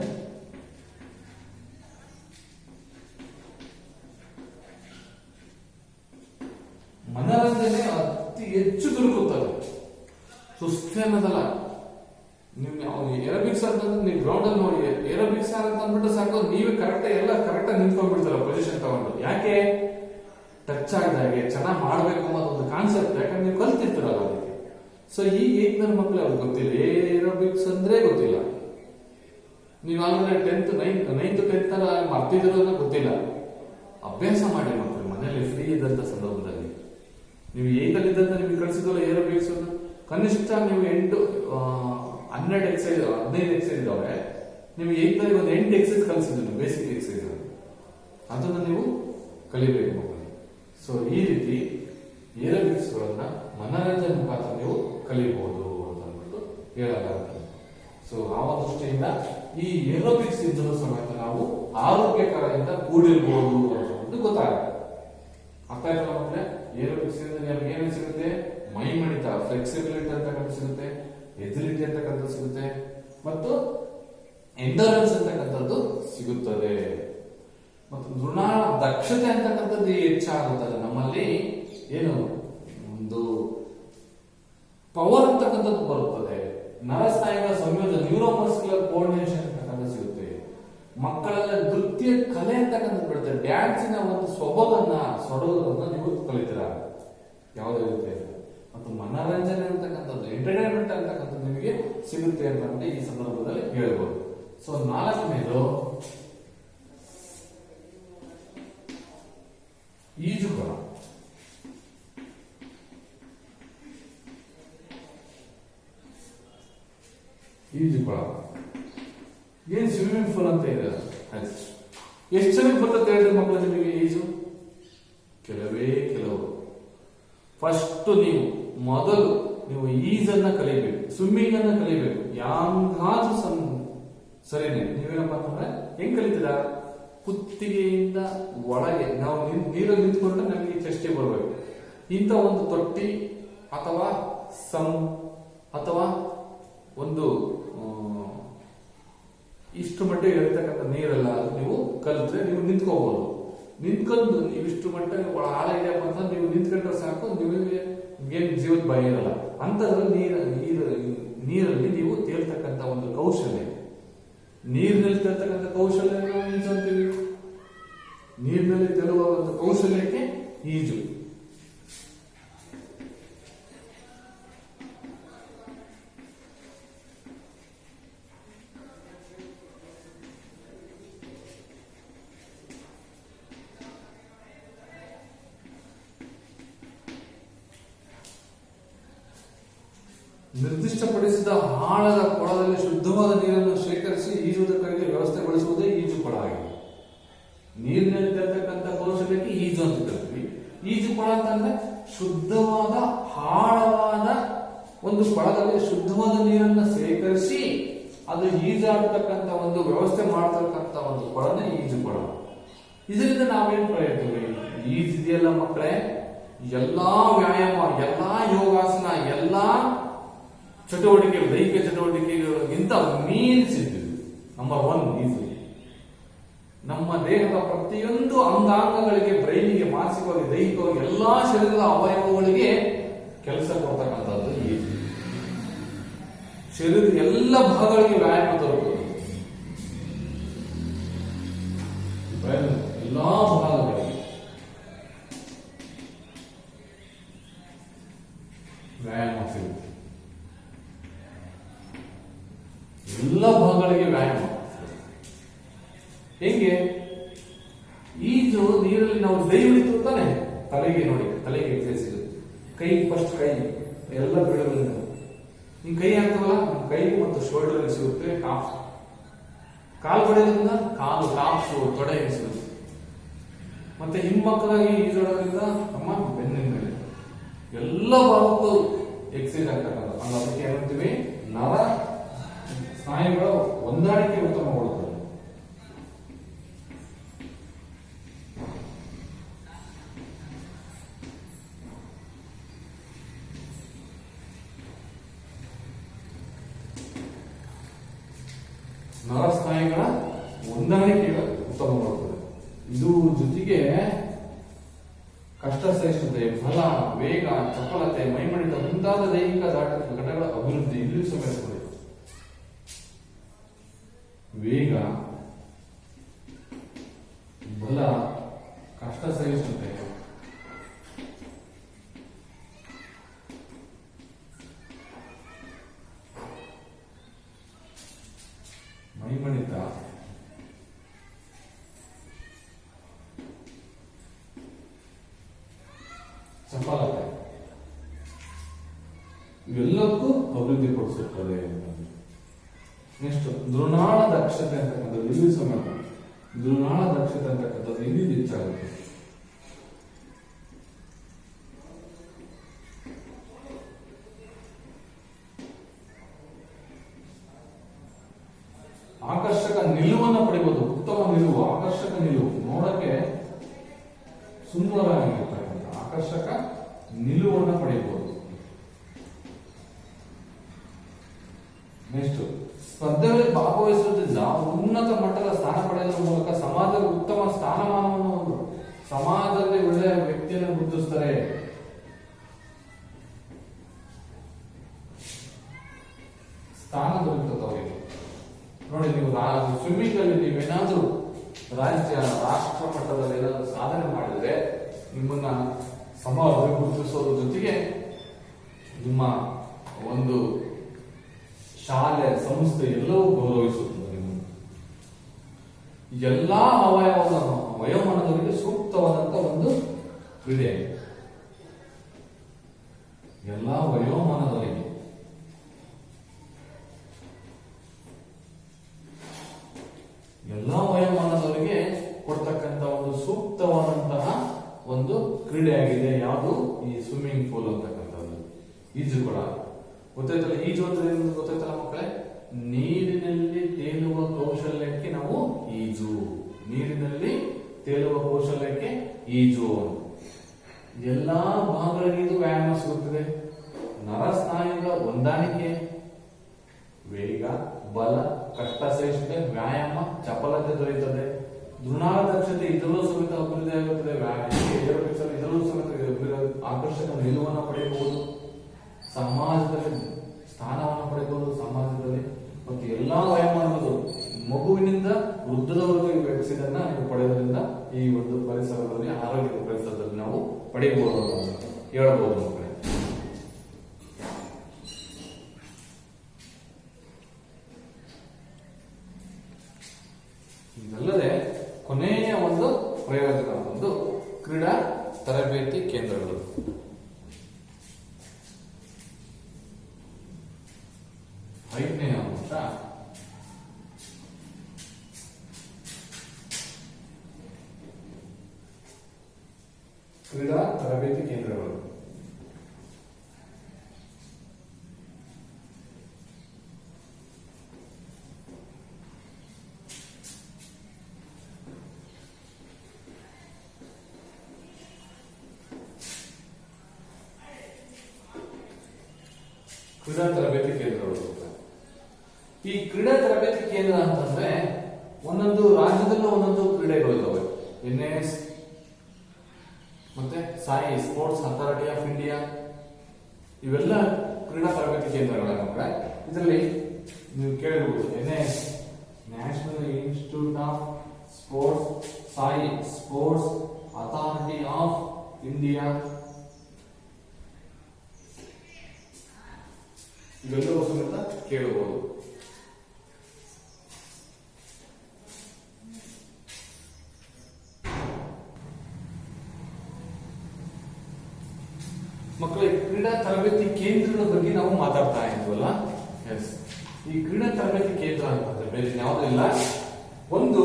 ಅತಿ ಹೆಚ್ಚು ದೊರಕುತ್ತದೆ. ಸುಸ್ತೇ ಅನ್ನೋದಲ್ಲ. ನೀವು ಏರೋಬಿಕ್ಸ್ ಅಂತಂದ್ರೆ ನೀವು ಗ್ರೌಂಡ್ ಅಲ್ಲಿ ನೋಡಿ, ಏರೋಬಿಕ್ಸ್ ಅಂತ ಅಂದ್ಬಿಟ್ಟು ಸಾಕು, ನೀವೇ ಎಲ್ಲ ಕರೆಕ್ಟ್ ನಿಂತ್ಕೊಂಡ್ಬಿಡ್ತಾರ ಪೊಸಿಷನ್ ತಗೊಂಡು. ಯಾಕೆ? ಟಚ್ ಆಗಿದಾಗೆ ಚೆನ್ನಾಗಿ ಮಾಡ್ಬೇಕು ಅನ್ನೋದು ಒಂದು ಕಾನ್ಸೆಪ್ಟ್, ಯಾಕಂದ್ರೆ ನೀವು ಕಲ್ತಿರ್ತೀರಲ್ಲ ಅದಕ್ಕೆ. ಸೊ ಈ 8ನೇ ಮಕ್ಕಳು ಅವ್ರಿಗೆ ಗೊತ್ತಿಲ್ಲ, ಏರೋಬಿಕ್ಸ್ ಅಂದ್ರೆ ಗೊತ್ತಿಲ್ಲ. ನೀವು ಆಮೇಲೆ 10th 9th 10th ಮರ್ತಿದಿರೋದನ್ನ ಗೊತ್ತಿಲ್ಲ. ಅಭ್ಯಾಸ ಮಾಡಿ ಮಕ್ಕಳು ಮನೆಯಲ್ಲಿ ಫ್ರೀ ಇದ್ದಂತ ಸಂದರ್ಭದಲ್ಲಿ. ನೀವು 8th ಅಲ್ಲಿ ಇದ್ದಂತ ನಿಮ್ಗೆ ಕಳಿಸಿದ್ವಲ್ಲ ಏರೋಬಿಕ್ಸ್, ಕನಿಷ್ಠ ನೀವು 12 ಎಕ್ಸೈಸ್ 15 ಎಕ್ಸೈಸ್ ಇದಾವೆ. ನೀವು 8th ಅಲ್ಲಿ ಒಂದು 8 ಎಕ್ಸೈಸ್ ಕಲಿಸಿದ್ರು, ಬೇಸಿಕ್ ಎಕ್ಸೈಸ್, ಅದನ್ನ ನೀವು ಕಲಿಬೇಕು ಮಕ್ಕಳು. ಸೊ ಈ ರೀತಿ ಏರೋಬಿಕ್ಸ್ ಗಳನ್ನ ಮನರಂಜನೆ ಮುಖಾಂತರ ನೀವು ಕಲಿಬಹುದು ಅಂತ ಅಂದ್ಬಿಟ್ಟು ಹೇಳಲಾಗುತ್ತೆ. ಸೊ ಆ ದೃಷ್ಟಿಯಿಂದ ಈ ಏರೋಬಿಕ್ಸ್ ಇದ್ದರೂ ಸಮೇತ ನಾವು ಆರೋಗ್ಯಕರದಿಂದ ಕೂಡಿರ್ಬೋದು ಅಂತ ಗೊತ್ತಾಗುತ್ತೆ. ಅರ್ಥ ಆಯ್ತಲ್ಲ ಮಕ್ಕಳೇ? ಏರೋಬಿಕ್ಸ್ ಇಂದ ನಮ್ಗೆ ಏನೇನು ಸಿಗುತ್ತೆ? ಮೈ ಮಣಿತ, ಫ್ಲೆಕ್ಸಿಬಿಲಿಟಿ ಅಂತಕ್ಕಂಥ ಸಿಗುತ್ತೆ, ಎಜಿಲಿಟಿ ಅಂತಕ್ಕಂಥದ್ದು ಸಿಗುತ್ತೆ, ಮತ್ತು ಎಂಡೋರೆನ್ಸ್ ಅಂತಕ್ಕಂಥದ್ದು ಸಿಗುತ್ತದೆ, ಮತ್ತು ದೃಢ ದಕ್ಷತೆ ಅಂತಕ್ಕಂಥದ್ದು ಹೆಚ್ಚಾಗುತ್ತದೆ. ನಮ್ಮಲ್ಲಿ ಏನು ಒಂದು ಪವರ್ ಅಂತಕ್ಕಂಥದ್ದು ಬರುತ್ತದೆ. ನರಸ್ನಾಯುಗಳ ಸಂಯೋಜನೆ, ನ್ಯೂರೋಮಸ್ಕ್ಯುಲರ್ ಕೋಆರ್ಡಿನೇಷನ್ ಅಂತಕ್ಕಂಥದ್ದು ಸಿಗುತ್ತೆ. ಮಕ್ಕಳೆಲ್ಲ ನೃತ್ಯ ಕಲೆ ಅಂತಕ್ಕಂಥದ್ದು ಬಿಡುತ್ತೆ. ಡ್ಯಾನ್ಸಿನ ಒಂದು ಸೊಡೋದನ್ನ ನೀವು ಕಲಿತೀರ ಯಾವುದೇ ರೀತಿ. ಮತ್ತು ಮನರಂಜನೆ ಅಂತಕ್ಕಂಥದ್ದು, ಎಂಟರ್ಟೈನ್ಮೆಂಟ್ ಅಂತಕ್ಕಂಥದ್ದು ನಿಮಗೆ ಸಿಗುತ್ತೆ ಅಂತ ಈ ಸಂದರ್ಭದಲ್ಲಿ ಹೇಳ್ಬೋದು. ಸೊ 4ನೇದು ಈಜುಕೊಳ. ಈಜುಕೊಳ ಏನ್ ಸ್ವಿಮ್ಮಿಂಗ್ ಪೂಲ್ ಅಂತ ಇದೆ. ಎಷ್ಟು ಜನಕ್ಕೆ ಬರ್ತದೆ ಹೇಳಿದ್ರೆ ಮಕ್ಕಳು ನಿಮಗೆ ಈಜು? ಕೆಲವೇ ಕೆಲವರು. ಫಸ್ಟ್ ನೀವು ಮೊದಲು ಈಜನ್ನ ಕಲಿಬೇಕು, ಸ್ವಿಮ್ಮಿಂಗ್ ಅನ್ನ ಕಲಿಬೇಕು. ಯಾಂಗಾದ್ರೂ ಸರಿನೇ ನೀವೇನಪ್ಪ ಅಂತಂದ್ರೆ ಹೆಂಗ್ ಕಲಿತೀರಾ? ಕುತ್ತಿಗೆಯಿಂದ ಒಳಗೆ ನಾವು ನೀರಲ್ಲಿ ನಿಂತ್ಕೊಂಡ್ರೆ ನಮಗೆ ಚೆಸ್ಟಿಗೆ ಬರ್ಬೇಕು. ಇಂಥ ಒಂದು ತೊಟ್ಟಿ ಅಥವಾ ಒಂದು ಇಷ್ಟು ಮಟ್ಟಿಗೆ ಇರತಕ್ಕಂಥ ನೀರೆಲ್ಲ ನೀವು ಕಲಿತ್ರೆ ನೀವು ನಿಂತ್ಕೋಬಹುದು. ನಿಂತ್ಕೊಂಡು ನೀವು ಇಷ್ಟು ಮಟ್ಟಿಗೆ ಆಳ ಇದೆಯಪ್ಪ ಅಂತ ನೀವು ನಿಂತ್ಕೊಂಡ್ರೆ ಸಾಕು, ನಿಮಗೆ ಏನು ಜೀವದ ಭಯ ಇರಲ್ಲ. ಅಂತದ್ರಲ್ಲಿ ನೀರಲ್ಲಿ ನೀವು ತೇಲ್ತಕ್ಕಂಥ ಒಂದು ಕೌಶಲ್ಯ, ನೀರಿನಲ್ಲಿ ತೇಲ್ತಕ್ಕಂಥ ಕೌಶಲ್ಯ ಈಜು ಅಂತೀವಿ. ನೀರಿನಲ್ಲಿ ತೇಲುವ ಒಂದು ಕೌಶಲ್ಯಕ್ಕೆ ಈಜು. ನಿರ್ದಿಷ್ಟಪಡಿಸಿದ ಆಳದ ಕೊಳದಲ್ಲಿ ಶುದ್ಧವಾದ ನೀರನ್ನು ಶೇಖರಿಸಿ ಈಜುವುದಕ್ಕಾಗಿ ವ್ಯವಸ್ಥೆಗೊಳಿಸುವುದೇ ಈಜು ಕೊಳ ಆಗಿದೆ. ನೀರಿನಲ್ಲಿ ತರ್ತಕ್ಕಂಥ ಕೌಶಲ್ಯಕ್ಕೆ ಈಜು ಅಂತ ಕರಿತೀವಿ. ಈಜು ಕೊಳ ಅಂತಂದ್ರೆ ಶುದ್ಧವಾದ ಆಳವಾದ ಒಂದು ಕೊಳದಲ್ಲಿ ಶುದ್ಧವಾದ ನೀರನ್ನ ಸೇಕರಿಸಿ ಅದು ಈಜಾಡ್ತಕ್ಕಂಥ ಒಂದು ವ್ಯವಸ್ಥೆ ಮಾಡತಕ್ಕಂಥ ಒಂದು ಕೊಳನೇ ಈಜು ಕೊಳ. ಇದರಿಂದ ನಾವೇನ್ ಪಡೆಯುತ್ತೇವೆ? ಈಜಿದೆಯಲ್ಲ ಮಕ್ಕಳೇ, ಎಲ್ಲಾ ವ್ಯಾಯಾಮ, ಎಲ್ಲಾ ಯೋಗಾಸನ, ಎಲ್ಲಾ ಚಟುವಟಿಕೆ, ದೈಹಿಕ ಚಟುವಟಿಕೆಗಳಿಗಿಂತ ಮೀರಿಸಿದ್ದು ನಂಬರ್ 1 ಈಜು. ನಮ್ಮ ದೇಹದ ಪ್ರತಿಯೊಂದು ಅಂಗಾಂಗಗಳಿಗೆ, ಬ್ರೈನಿಗೆ, ಮಾನಸಿಕವಾಗಿ, ದೈಹಿಕವಾಗಿ, ಎಲ್ಲಾ ಶರೀರದ ಅವಯವಗಳಿಗೆ ಕೆಲಸ ಕೊಡ್ತಕ್ಕಂಥದ್ದು ಈಜು. ಶರೀರದ ಎಲ್ಲ ಭಾಗಗಳಿಗೆ ವ್ಯಾಯಾಮ ತರುತ್ತದೆ. ಎಲ್ಲಾ ಭಾಗಗಳಿಗೆ ವ್ಯಾಯಾಮ ಸಿಗುತ್ತೆ. ಎಲ್ಲ ಭಾಗಗಳಿಗೆ ವ್ಯಾಯಾಮ. ಹೆಂಗೆ? ಈಜು ನೀರಲ್ಲಿ ನಾವು ದೈ ಹಿಡಿತು ತಾನೆ, ತಲೆಗೆ ನೋಡಿ, ತಲೆಗೆ ಎಕ್ಸೈಸ್ ಸಿಗುತ್ತೆ. ಕೈ ಫಸ್ಟ್, ಕೈ ಎಲ್ಲ ಬಿಡೋದ್ರಿಂದ ನಿಮ್ ಕೈ ಹಾಕ್ತವಲ್ಲ, ಕೈ ಮತ್ತು ಶೋಲ್ಡರ್ ಸಿಗುತ್ತೆ. ಕಾಲು ಪಡೆಯೋದ್ರಿಂದ ಕಾಲು, ಕಾಫು, ತೊಡೆ ಸಿಗುತ್ತೆ. ಮತ್ತೆ ಹಿಮ್ಮಕ್ಕದಾಗಿ ಈಜೋಡೋದ್ರಿಂದ ನಮ್ಮ ಬೆನ್ನಿನ ಮೇಲೆ ಎಲ್ಲ ಭಾಗಕ್ಕೂ ಎಕ್ಸೈಸ್ ಆಗ್ತಕ್ಕಂಥ. ಅದಕ್ಕೆ ಏನಂತೀವಿ? ನರ ಸ್ನಾಯುಗಳ ಹೊಂದಾಣಿಕೆ ಉತ್ತಮಗೊಳ್ಳುತ್ತದೆ. ನರ ಸ್ನಾಯುಗಳ ಹೊಂದಾಣಿಕೆ ಉತ್ತಮಗೊಳ್ಳುತ್ತದೆ. ಇದು ಜೊತೆಗೆ ಕಷ್ಟ ಸಹಿಷ್ಣುತೆ, ಬಲ, ವೇಗ, ಚಪಲತೆ, ಮೈಮಣಿತ ಮುಂತಾದ ದೈಹಿಕ ಘಟಕಗಳ ಅಭಿವೃದ್ಧಿ ಇಲ್ಲಿಯೂ ಸಮೇತ. ವೇಗ, ಬಲ, ಕಷ್ಟ ಸಹಿಷ್ಣುತೆ, ಚಪಲತೆ ಇವೆಲ್ಲಕ್ಕೂ ಅಭಿವೃದ್ಧಿ ಪಡಿಸುತ್ತದೆ. ನೆಕ್ಸ್ಟ್ ದೃಢಾಳ ದಕ್ಷತೆ ಅಂತಕ್ಕಂಥದ್ದು ಇಲ್ಲಿ ಸಮಯ ದೃಢಾಳ ದಕ್ಷತೆ ಅಂತಕ್ಕಂಥದ್ದು ಇಲ್ಲಿ ಹೆಚ್ಚಾಗುತ್ತೆ. ಆಕರ್ಷಕ ನಿಲುವನ್ನು ಪಡೆಯುವುದು, ಉತ್ತಮ ನಿಲುವು, ಆಕರ್ಷಕ ನಿಲುವು, ನೋಡಕ್ಕೆ ಸುಂದರವಾಗಿರ್ತಕ್ಕಂಥ ಆಕರ್ಷಕ ನಿಲುವನ್ನು ಪಡೆಯಬಹುದು. ನೆಕ್ಸ್ಟ್ ಸ್ಪರ್ಧೆಗಳಲ್ಲಿ ಭಾಗವಹಿಸುವುದರಿಂದ ಉನ್ನತ ಮಟ್ಟದ ಸ್ಥಾನ ಪಡೆಯುವ ಮೂಲಕ ಸಮಾಜದಲ್ಲಿ ಉತ್ತಮ ಸ್ಥಾನಮಾನವನ್ನು ಒಂದು ಸಮಾಜದಲ್ಲಿ ಒಳ್ಳೆಯ ವ್ಯಕ್ತಿಯನ್ನು ಗುರುತಿಸ್ತಾರೆ. ಸ್ಥಾನ ದೊರೆಯುತ್ತದೆ ಅವರಿಗೆ. ನೋಡಿ, ನೀವು ಸ್ವಿಮ್ಮಿಂಗ್ ಅಲ್ಲಿ ನೀವೇನಾದ್ರೂ ರಾಜ್ಯ ರಾಷ್ಟ್ರ ಮಟ್ಟದಲ್ಲಿ ಏನಾದರೂ ಸಾಧನೆ ಮಾಡಿದ್ರೆ ನಿಮ್ಮನ್ನ ಸಮಾಜದಲ್ಲಿ ಗುರುತಿಸೋದ್ರ ಜೊತೆಗೆ ನಿಮ್ಮ ಒಂದು ಶಾಲೆ ಸಂಸ್ಥೆ ಎಲ್ಲವೂ ಗೌರವಿಸುತ್ತದೆ. ನಿಮ್ಮನ್ನು ಎಲ್ಲಾ ವಯೋಮಾನದವರಿಗೆ ಸೂಕ್ತವಾದಂತ ಒಂದು ಕ್ರೀಡೆ, ಎಲ್ಲಾ ವಯೋಮಾನದವರಿಗೆ ಕೊಡ್ತಕ್ಕಂಥ ಒಂದು ಸೂಕ್ತವಾದಂತಹ ಒಂದು ಕ್ರೀಡೆಯಾಗಿದೆ ಯಾವುದು ಈ ಸ್ವಿಮ್ಮಿಂಗ್ ಪೂಲ್ ಅಂತಕ್ಕಂಥದ್ದು. ಈಜುಕೊಳ ಗೊತ್ತಾಯ್ತಲ್ಲ, ಈಜು ಅಂದ್ರೆ ಗೊತ್ತಾಯ್ತಲ್ಲ ಮಕ್ಕಳೇ, ನೀರಿನಲ್ಲಿ ತೇಲುವ ಕೌಶಲ್ಯಕ್ಕೆ ನಾವು ಈಜು, ನೀರಿನಲ್ಲಿ ತೇಲುವ ಕೌಶಲ್ಯಕ್ಕೆ ಈಜು. ಎಲ್ಲಾ ಭಾಗಗಳಿಗೆ ಇದು ವ್ಯಾಯಾಮ ಸಿಗುತ್ತದೆ. ನರಸ್ನಾಯುಗಳ ಹೊಂದಾಣಿಕೆ, ವೇಗ, ಬಲ, ಕಷ್ಟ ಸಹಿಷ್ಣುತೆ, ವ್ಯಾಯಾಮ, ಚಪಲತೆ ದೊರೆಯುತ್ತದೆ. ದೃಢಾಳ ದಕ್ಷತೆ ಇದರಲ್ಲೂ ಸಮೇತ ಅಭಿವೃದ್ಧಿ ಆಗುತ್ತದೆ. ಇದರಲ್ಲೂ ಸಮೇತ ಆಕರ್ಷಕ ನಿಲುವನ್ನು ಪಡೆಯಬಹುದು, ಸಮಾಜದಲ್ಲಿ ಸ್ಥಾನವನ್ನು ಪಡೆಯಬಹುದು ಸಮಾಜದಲ್ಲಿ. ಮತ್ತು ಎಲ್ಲಾ ವಯೋಮಾನಗಳು ಮಗುವಿನಿಂದ ವೃದ್ಧದವರೆಗೂ ವ್ಯಕ್ತಿಯನ್ನ ನೀವು ಪಡೆಯೋದ್ರಿಂದ ಈ ಒಂದು ಪರಿಸರದಲ್ಲಿ, ಆರೋಗ್ಯದ ಪರಿಸರದಲ್ಲಿ ನಾವು ಪಡೆಯಬಹುದು ಅಂತ ಹೇಳಬಹುದು ಮಕ್ಕಳೇ. ಇದಲ್ಲದೆ ಕೊನೆಯ ಒಂದು ಪ್ರಯೋಜನ ಒಂದು ಕ್ರೀಡಾ ತರಬೇತಿ ಕೇಂದ್ರಗಳು. ಐದನೇ ಅಂಶ ಕ್ರೀಡಾ ತರಬೇತಿ ಕೇಂದ್ರಗಳು. ಕ್ರೀಡಾ ತರಬೇತಿ ಕೇಂದ್ರಗಳು. ಈ ಕ್ರೀಡಾ ತರಬೇತಿ ಕೇಂದ್ರ ಅಂತಂದ್ರೆ ಒಂದೊಂದು ರಾಜ್ಯದಲ್ಲೂ ಒಂದೊಂದು ಕ್ರೀಡೆಗಳು ಇದಾವೆ. NIS ಮತ್ತೆ Sai sports authority of India, ಇವೆಲ್ಲ ಕ್ರೀಡಾ ತರಬೇತಿ ಕೇಂದ್ರಗಳ. ಇದರಲ್ಲಿ ನೀವು ಕೇಳಿರ್ಬೋದು NIS national institute of sports, Sai sports authority of India, ಇವೆಲ್ಲವೂ ಸಮೇತ ಕೇಳಬಹುದು. ಮಕ್ಕಳ ಕ್ರೀಡಾ ತರಬೇತಿ ಕೇಂದ್ರದ ಬಗ್ಗೆ ನಾವು ಮಾತಾಡ್ತಾ ಇದ್ವಲ್ಲ. ಎಸ್, ಈ ಕ್ರೀಡಾ ತರಬೇತಿ ಕೇಂದ್ರ ಅಂತಂದ್ರೆ ಬೇರೆ ಯಾವುದೂ ಇಲ್ಲ, ಒಂದು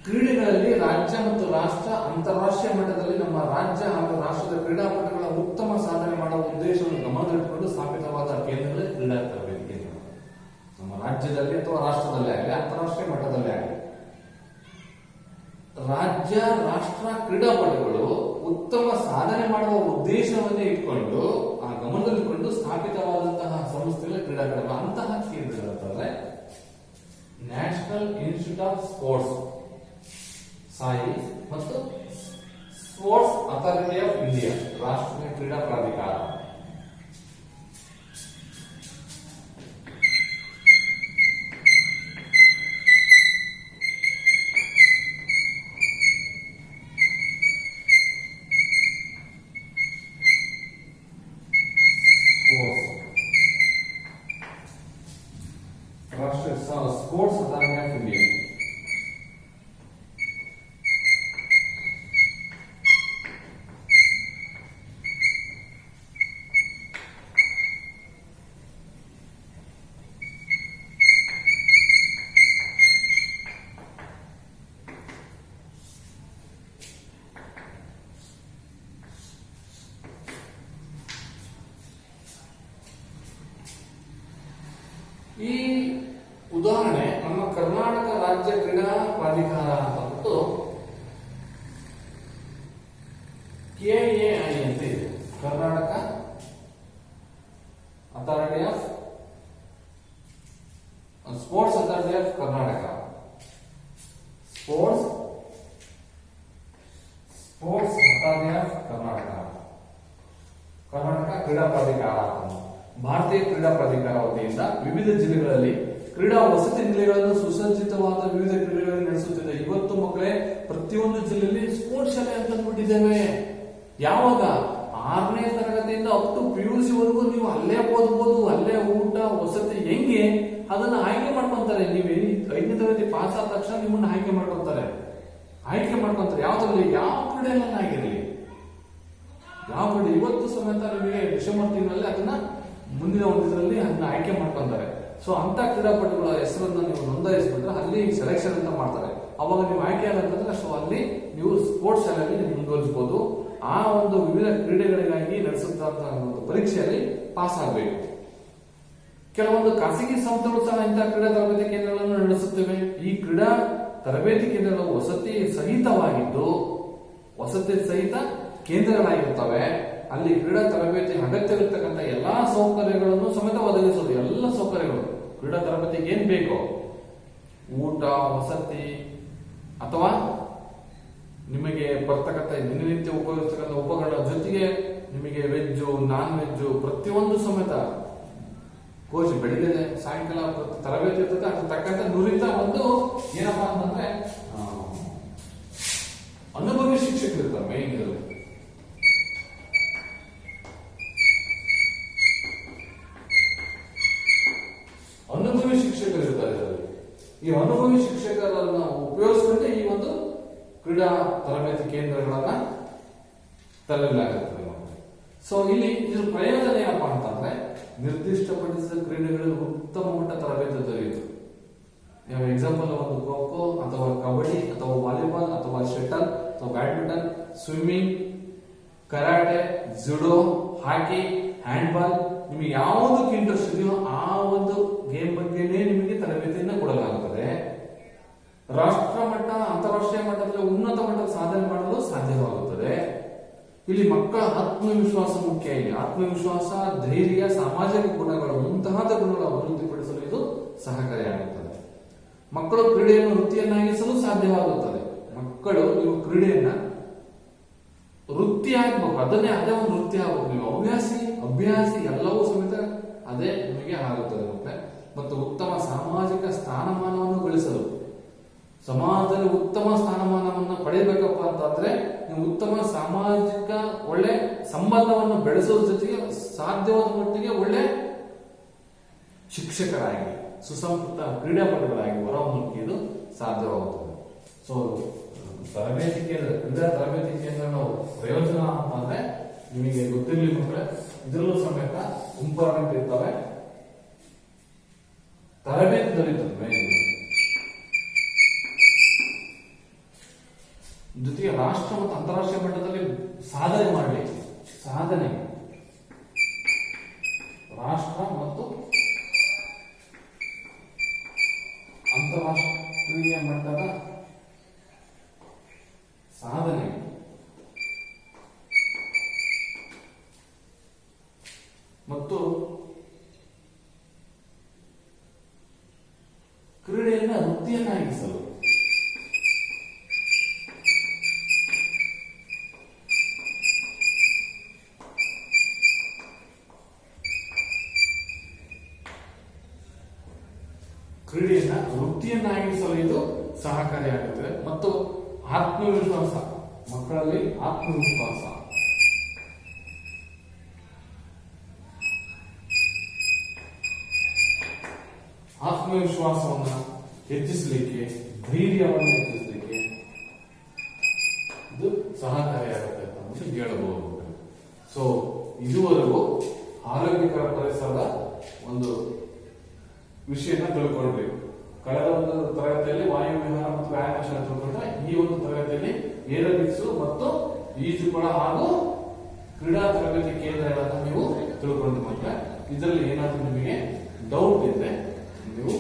ಕ್ರೀಡೆಗಳಲ್ಲಿ ರಾಜ್ಯ ಮತ್ತು ರಾಷ್ಟ್ರ, ಅಂತಾರಾಷ್ಟ್ರೀಯ ಮಟ್ಟದಲ್ಲಿ ನಮ್ಮ ರಾಜ್ಯ ಹಾಗೂ ರಾಷ್ಟ್ರದ ಕ್ರೀಡಾಪಟುಗಳ ಉತ್ತಮ ಸಾಧನೆ ಮಾಡುವ ಉದ್ದೇಶವನ್ನು ಗಮನದಲ್ಲಿಟ್ಟುಕೊಂಡು ಸ್ಥಾಪಿತವಾದ ಕೇಂದ್ರಗಳೇ ಕ್ರೀಡಾ ತರಬೇತಿ ಕೇಂದ್ರ. ನಮ್ಮ ರಾಜ್ಯದಲ್ಲಿ ಅಥವಾ ರಾಷ್ಟ್ರದಲ್ಲೇ ಆಗಲಿ, ಅಂತಾರಾಷ್ಟ್ರೀಯ ಮಟ್ಟದಲ್ಲೇ ಆಗಲಿ, ರಾಜ್ಯ ರಾಷ್ಟ್ರ ಕ್ರೀಡಾಪಟುಗಳು ಉತ್ತಮ ಸಾಧನೆ ಮಾಡುವ ಉದ್ದೇಶವನ್ನೇ ಇಟ್ಕೊಂಡು ಆ ಗಮನದಲ್ಲಿಟ್ಟುಕೊಂಡು ಸ್ಥಾಪಿತವಾದಂತಹ ಸಂಸ್ಥೆಗಳ ಕ್ರೀಡಾಕೂಟಗಳು. ಅಂತಹ ಕೇಂದ್ರಗಳಂತಂದ್ರೆ national institute of sports SAI ಮತ್ತು ಸ್ಪೋರ್ಟ್ಸ್ ಅಥಾರಿಟಿ ಆಫ್ ಇಂಡಿಯಾ ರಾಷ್ಟ್ರೀಯ ಕ್ರೀಡಾ ಪ್ರಾಧಿಕಾರ. ರಾಷ್ಟ್ರೀಯ ಸ್ಪೋರ್ಟ್ಸ್ ಅಥಾರಿಟಿ ಆಫ್ ಇಂಡಿಯಾ. ಉದಾಹರಣೆ ನಮ್ಮ ಕರ್ನಾಟಕ ರಾಜ್ಯ ಕ್ರೀಡಾ ಪ್ರಾಧಿಕಾರ ಅಂತ ಬಿಟ್ಟು KAI ಅಂತ ಇದೆ, Karnataka authority of sports authority of Karnataka, sports authority of Karnataka ಕ್ರೀಡಾ ಪ್ರಾಧಿಕಾರ, ಭಾರತೀಯ ಕ್ರೀಡಾ ಪ್ರಾಧಿಕಾರ ವತಿಯಿಂದ ವಿವಿಧ ಜಿಲ್ಲೆಗಳಲ್ಲಿ ಕ್ರೀಡಾ ವಸತಿ ನಿಲಯಗಳನ್ನು ಸುಸಜ್ಜಿತವಾದ ವಿವಿಧ ಕ್ರೀಡೆಗಳನ್ನು ನಡೆಸುತ್ತಿದೆ. ಇವತ್ತು ಮಕ್ಕಳೇ ಪ್ರತಿಯೊಂದು ಜಿಲ್ಲೆಯಲ್ಲಿ ಸ್ಪೋರ್ಟ್ಸ್ ಶಾಲೆ ಅಂತ ಅಂದ್ಬಿಟ್ಟಿದ್ದೇವೆ. ಯಾವಾಗ 6ನೇ ತರಗತಿಯಿಂದ ಅಪ್ ಟು PUC ವರೆಗೂ ನೀವು ಅಲ್ಲೇ ಓದ್ಬೋದು, ಅಲ್ಲೇ ಊಟ ವಸತಿ ಹೆಂಗೆ ಅದನ್ನ ಆಯ್ಕೆ ಮಾಡ್ಕೊಂತಾರೆ. ನೀವು 5ನೇ ತರಗತಿ ಪಾಸ್ ಆದ ತಕ್ಷಣ ನಿಮ್ಮನ್ನ ಆಯ್ಕೆ ಮಾಡ್ಕೊಂತಾರೆ. ಯಾವ್ದ್ರಲ್ಲಿ ಯಾವ ಕ್ರೀಡೆಲ್ಲ ಆಗಿರಲಿ, ಯಾವ ಕ್ರೀಡೆ ಇವತ್ತು ಸಮೇತ ನಿಮಗೆ ಡಿಸೆಂಬರ್ ತಿಂಗಳಲ್ಲಿ ಅದನ್ನ ಮುಂದಿನ ಒಂದು ಇದರಲ್ಲಿ ಅದನ್ನ ಆಯ್ಕೆ ಮಾಡ್ಕೊಂತಾರೆ. ಸೊ ಅಂತ ಕ್ರೀಡಾಪಟುಗಳ ಹೆಸರನ್ನ ನೀವು ನೋಂದಾಯಿಸ್ಬಿಟ್ರೆ ಅಲ್ಲಿ ಸೆಲೆಕ್ಷನ್ ಅಂತ ಮಾಡ್ತಾರೆ. ಅವಾಗ ನೀವು ಆಯ್ಕೆ ಆಗಂತಂದ್ರೆ ಸೊ ಅಲ್ಲಿ ನೀವು ಸ್ಪೋರ್ಟ್ಸ್ ಶಾಲೆಯಲ್ಲಿ ನೀವು ಮುಂದುವರಿಸಬಹುದು. ಆ ಒಂದು ವಿವಿಧ ಕ್ರೀಡೆಗಳಿಗಾಗಿ ನಡೆಸುತ್ತಾ ಒಂದು ಪರೀಕ್ಷೆಯಲ್ಲಿ ಪಾಸ್ ಆಗಬೇಕು. ಕೆಲವೊಂದು ಖಾಸಗಿ ಸಂಸ್ಥೆಗಳು ಸಹ ಇಂತಹ ಕ್ರೀಡಾ ತರಬೇತಿ ಕೇಂದ್ರಗಳನ್ನು ನಡೆಸುತ್ತವೆ. ಈ ಕ್ರೀಡಾ ತರಬೇತಿ ಕೇಂದ್ರಗಳು ವಸತಿ ಸಹಿತವಾಗಿದ್ದು ವಸತಿ ಸಹಿತ ಕೇಂದ್ರಗಳಾಗಿರುತ್ತವೆ. ಅಲ್ಲಿ ಕ್ರೀಡಾ ತರಬೇತಿ ಅಗತ್ಯವಿರ್ತಕ್ಕಂಥ ಎಲ್ಲಾ ಸೌಕರ್ಯಗಳನ್ನು ಸಮೇತ ಒದಗಿಸೋದು. ಎಲ್ಲ ಸೌಕರ್ಯಗಳು ಕ್ರೀಡಾ ತರಬೇತಿಗೆ ಏನ್ ಬೇಕೋ ಊಟ ವಸತಿ ಅಥವಾ ನಿಮಗೆ ಬರ್ತಕ್ಕಂಥ ದಿನನಿತ್ಯ ಉಪಯೋಗಿಸ್ತಕ್ಕಂಥ ಉಪಕರಣಗಳ ಜೊತೆಗೆ ನಿಮಗೆ ವೆಜ್ ನಾನ್ ವೆಜ್ ಪ್ರತಿಯೊಂದು ಸಮೇತ ಕೋಚ್ ಬೆಳಿಗ್ಗೆ ಸಾಯಂಕಾಲ ತರಬೇತಿ ಇರ್ತದೆ. ಅದ್ರ ತಕ್ಕಂತ ನುರಿತ ಒಂದು ಏನಪ್ಪಾ ಅಂತಂದ್ರೆ ಅನುಭವಿ ಶಿಕ್ಷಕರು ಇರ್ತಾರೆ. ಮೇನ್ ಇದರಲ್ಲಿ ಅನುಭವಿ ಶಿಕ್ಷಕರು ಇರ್ತಾರೆ. ಈ ಅನುಭವಿ ಶಿಕ್ಷಕರನ್ನ ಉಪಯೋಗಿಸಿಕೊಂಡು ಈ ಒಂದು ಕ್ರೀಡಾ ತರಬೇತಿ ಕೇಂದ್ರಗಳನ್ನ ತರಲಾಗುತ್ತದೆ. ಸೊ ಇಲ್ಲಿ ಇದ್ರ ಪ್ರಯೋಜನ ಏನಪ್ಪಾ ಅಂತಂದ್ರೆ ನಿರ್ದಿಷ್ಟಪಡಿಸಿದ ಕ್ರೀಡೆಗಳಲ್ಲಿ ಉತ್ತಮ ಮಟ್ಟ ತರಬೇತಿ ದೊರೆಯಿತು. ಎಕ್ಸಾಂಪಲ್ ಒಂದು ಖೋ ಖೋ ಅಥವಾ ಕಬಡ್ಡಿ ಅಥವಾ ವಾಲಿಬಾಲ್ ಅಥವಾ ಶಟಲ್ ಅಥವಾ ಬ್ಯಾಡ್ಮಿಂಟನ್, ಸ್ವಿಮ್ಮಿಂಗ್, ಕರಾಟೆ, ಜುಡೋ, ಹಾಕಿ, ಹ್ಯಾಂಡ್ಬಾಲ್, ನಿಮಗೆ ಯಾವುದಕ್ಕೆ ಇಂಟ್ರೆಸ್ಟ್ ಇದೆಯೋ ಆ ಒಂದು ಗೇಮ್ ಬಗ್ಗೆನೇ ನಿಮಗೆ ತರಬೇತಿಯನ್ನು ಕೊಡಲಾಗುತ್ತದೆ. ರಾಷ್ಟ್ರ ಮಟ್ಟ ಅಂತಾರಾಷ್ಟ್ರೀಯ ಮಟ್ಟದಲ್ಲಿ ಉನ್ನತ ಮಟ್ಟದ ಸಾಧನೆ ಮಾಡಲು ಸಾಧ್ಯವಾಗುತ್ತದೆ. ಇಲ್ಲಿ ಮಕ್ಕಳ ಆತ್ಮವಿಶ್ವಾಸ ಮುಖ್ಯ. ಇಲ್ಲಿ ಆತ್ಮವಿಶ್ವಾಸ, ಧೈರ್ಯ, ಸಾಮಾಜಿಕ ಗುಣಗಳು ಮುಂತಾದ ಗುಣಗಳ ಅಭಿವೃದ್ಧಿಪಡಿಸಲು ಇದು ಸಹಕಾರಿಯಾಗುತ್ತದೆ. ಮಕ್ಕಳು ಕ್ರೀಡೆಯನ್ನು ವೃತ್ತಿಯನ್ನಾಗಿಸಲು ಸಾಧ್ಯವಾಗುತ್ತದೆ. ಮಕ್ಕಳು ನೀವು ಕ್ರೀಡೆಯನ್ನ ವೃತ್ತಿ ಆಗ್ಬೇಕು, ಅದೇ ಒಂದು ವೃತ್ತಿ ಆಗ್ಬೇಕು. ನೀವು ಅಭ್ಯಾಸಿ ಎಲ್ಲವೂ ಸಮೇತ ಅದೇ ನಿಮಗೆ ಆಗುತ್ತದೆ. ಮತ್ತು ಉತ್ತಮ ಸಾಮಾಜಿಕ ಸ್ಥಾನಮಾನವನ್ನು ಗಳಿಸಲು, ಸಮಾಜದಲ್ಲಿ ಉತ್ತಮ ಸ್ಥಾನಮಾನವನ್ನು ಪಡೆಯಬೇಕಪ್ಪ ಅಂತಂದ್ರೆ ನೀವು ಉತ್ತಮ ಸಾಮಾಜಿಕ ಒಳ್ಳೆ ಸಂಬಂಧವನ್ನು ಬೆಳೆಸೋದ್ರ ಜೊತೆಗೆ ಸಾಧ್ಯವಾದ ಮಟ್ಟಿಗೆ ಒಳ್ಳೆ ಶಿಕ್ಷಕರಾಗಿ ಸುಸಂಸ್ಕೃತ ಕ್ರೀಡಾಪಟುಗಳಾಗಿ ಹೊರಹೊಮ್ಮಲು ಸಾಧ್ಯವಾಗುತ್ತದೆ. ಸೊ ತರಬೇತಿ ಕೇಂದ್ರ, ಕ್ರೀಡಾ ತರಬೇತಿ ಕೇಂದ್ರ ಪ್ರಯೋಜನ ಅಂತಂದ್ರೆ ನಿಮಗೆ ಗೊತ್ತಿರಲಿ ಮಕ್ಕಳೇ, ಇದರಲ್ಲೂ ಸಮೇತ ಇಂಪಾರ್ಟೆಂಟ್ ಇರ್ತವೆ. ತರಬೇತಿ ದೊರೆಯುತ್ತದೆ ಜೊತೆಗೆ ರಾಷ್ಟ್ರ ಮತ್ತು ಅಂತಾರಾಷ್ಟ್ರೀಯ ಮಟ್ಟದಲ್ಲಿ ಸಾಧನೆ ಮಾಡಬೇಕು. ಸಾಧನೆ ರಾಷ್ಟ್ರ ಮತ್ತು ಅಂತಾರಾಷ್ಟ್ರೀಯ ಮಟ್ಟದ ಸಾಧನೆ ಮತ್ತು ಕ್ರೀಡೆಯನ್ನ ವೃತ್ತಿಯನ್ನಾಗಿಸಲು ಕ್ರೀಡೆಯನ್ನ ವೃತ್ತಿಯನ್ನಾಗಿಸಲು ಇದು ಸಹಕಾರಿಯಾಗುತ್ತದೆ. ಮತ್ತು ಆತ್ಮವಿಶ್ವಾಸ, ಮಕ್ಕಳಲ್ಲಿ ಆತ್ಮವಿಶ್ವಾಸ, ಆತ್ಮವಿಶ್ವಾಸವನ್ನು ಹೆಚ್ಚಿಸಲಿಕ್ಕೆ, ಧೈರ್ಯವನ್ನು ಹೆಚ್ಚಿಸಲಿಕ್ಕೆ ಇದು ಸಹಕಾರಿಯಾಗುತ್ತೆ ಅಂತ ಹೇಳಬಹುದು. ಸೊ ಇದುವರೆಗೂ ಆರೋಗ್ಯಕರ ಪರಿಸರದ ಒಂದು ವಿಷಯನ ತಿಳ್ಕೊಂಡ್ರಿ. ಕಳೆದ ಒಂದು ತರಗತಿಯಲ್ಲಿ ವಾಯು ವಿಹಾರ ಮತ್ತು ವ್ಯಾಯಾಮ ತಿಳ್ಕೊಂಡ್ರೆ ಈ ಒಂದು ತರಗತಿಯಲ್ಲಿ ಏರೋಬಿಕ್ಸ್ ಮತ್ತು ಈಜುಕೊಳ ಹಾಗೂ ಕ್ರೀಡಾ ತರಬೇತಿ ಕೇಂದ್ರಗಳನ್ನು ನೀವು ತಿಳ್ಕೊಂಡು ಬಂದ್ರೆ ಇದರಲ್ಲಿ ಏನಾದರೂ ನಿಮಗೆ ಡೌಟ್ ಇದ್ರೆ ನೀವು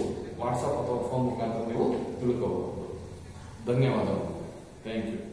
ವಾಟ್ಸಪ್ ಅಥವಾ ಫೋನ್ ಮುಖಾಂತರ ನೀವು ತಿಳ್ಕೋಬಹುದು. ಧನ್ಯವಾದಗಳು. Thank you.